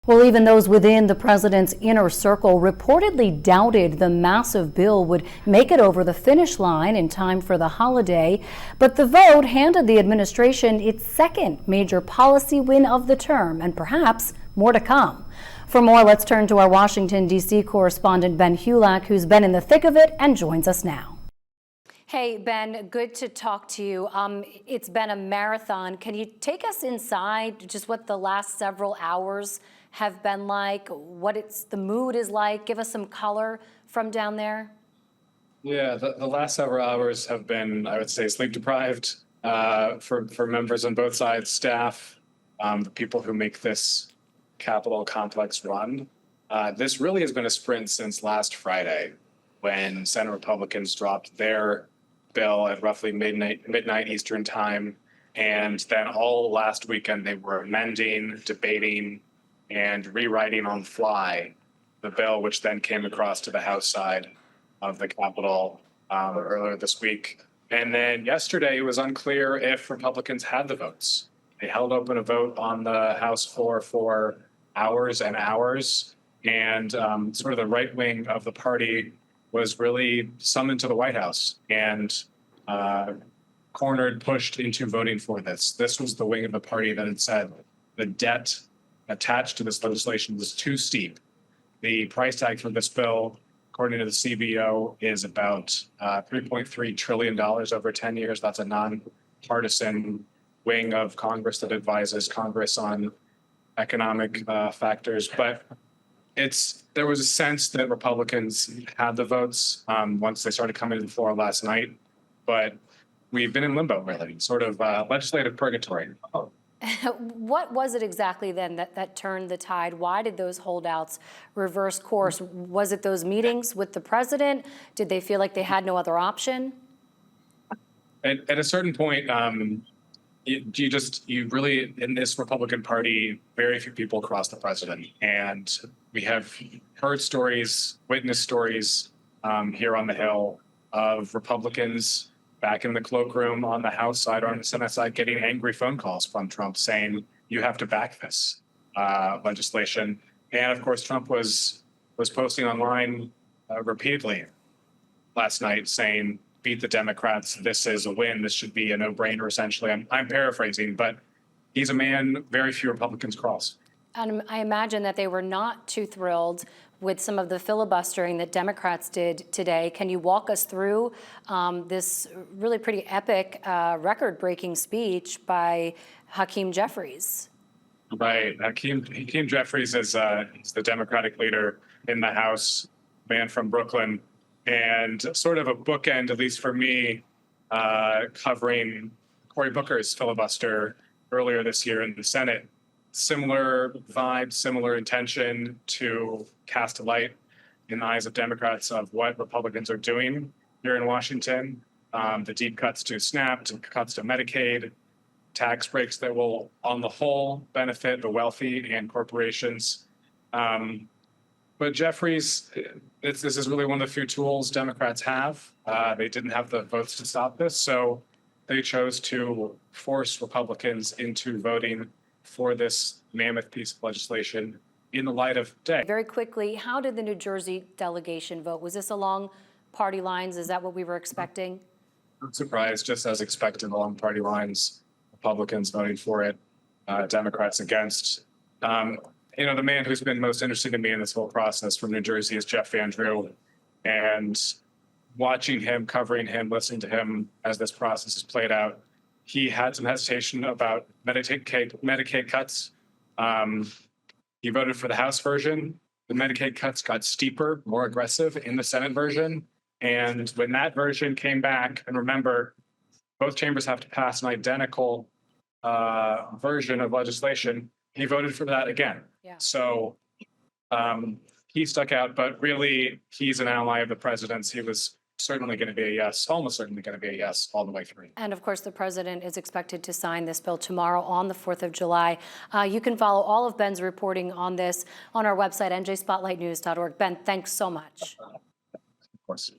Well, even those within the president's inner circle reportedly doubted the massive bill would make it over the finish line in time for the holiday. But the vote handed the administration its second major policy win of the term, and perhaps more to come. For more, let's turn to our Washington, D.C. correspondent Ben Hulac, who's been in the thick of it and joins us now. Hey, Ben, good to talk to you. It's been a marathon. Can you take us inside just what the last several hours have been like, what the mood is like? Give us some color from down there. Yeah, the last several hours have been, I would say, sleep deprived for members on both sides, staff, the people who make this Capitol complex run. This really has been a sprint since last Friday, when Senate Republicans dropped their bill at roughly midnight Eastern time. And then all last weekend, they were amending, debating, and rewriting on the fly the bill, which then came across to the House side of the Capitol earlier this week. And then yesterday, it was unclear if Republicans had the votes. They held open a vote on the House floor for hours and hours, and sort of the right wing of the party was really summoned to the White House and cornered, pushed into voting for this. This was the wing of the party that had said the debt attached to this legislation was too steep. The price tag for this bill, according to the CBO, is about $3.3 trillion over 10 years. That's a nonpartisan wing of Congress that advises Congress on economic factors. But there was a sense that Republicans had the votes once they started coming to the floor last night. But we've been in limbo, really, sort of legislative purgatory. What was it exactly then that turned the tide? Why did those holdouts reverse course? Was it those meetings with the president? Did they feel like they had no other option? At a certain point, you really, in this Republican Party, very few people cross the president. And we have heard stories, witnessed stories here on the Hill of Republicans back in the cloakroom on the House side or on the Senate side getting angry phone calls from Trump saying, you have to back this legislation. And of course, Trump was posting online repeatedly last night saying, beat the Democrats, this is a win, this should be a no-brainer, essentially. I'm paraphrasing, but he's a man very few Republicans cross. And I imagine that they were not too thrilled with some of the filibustering that Democrats did today. Can you walk us through this really pretty epic, record-breaking speech by Hakeem Jeffries? Right. Hakeem Jeffries is he's the Democratic leader in the House, man from Brooklyn, and sort of a bookend, at least for me, covering Cory Booker's filibuster earlier this year in the Senate. Similar vibe, similar intention to cast a light in the eyes of Democrats of what Republicans are doing here in Washington. The deep cuts to SNAP, cuts to Medicaid, tax breaks that will, on the whole, benefit the wealthy and corporations. But Jeffries, this is really one of the few tools Democrats have. They didn't have the votes to stop this, so they chose to force Republicans into voting for this mammoth piece of legislation in the light of day. Very quickly, how did the New Jersey delegation vote? Was this along party lines? Is that what we were expecting? I'm surprised, just as expected, along party lines, Republicans voting for it, Democrats against. The man who's been most interesting to me in this whole process from New Jersey is Jeff Van Drew. And watching him, covering him, listening to him as this process has played out, he had some hesitation about Medicaid cuts. He voted for the House version. The Medicaid cuts got steeper, more aggressive in the Senate version. And when that version came back, and remember, both chambers have to pass an identical version of legislation, he voted for that again. Yeah. So he stuck out, but really, he's an ally of the president's. He was certainly going to be a yes, almost certainly going to be a yes all the way through. And of course, the president is expected to sign this bill tomorrow on the 4th of July. You can follow all of Ben's reporting on this on our website, njspotlightnews.org. Ben, thanks so much. Of course.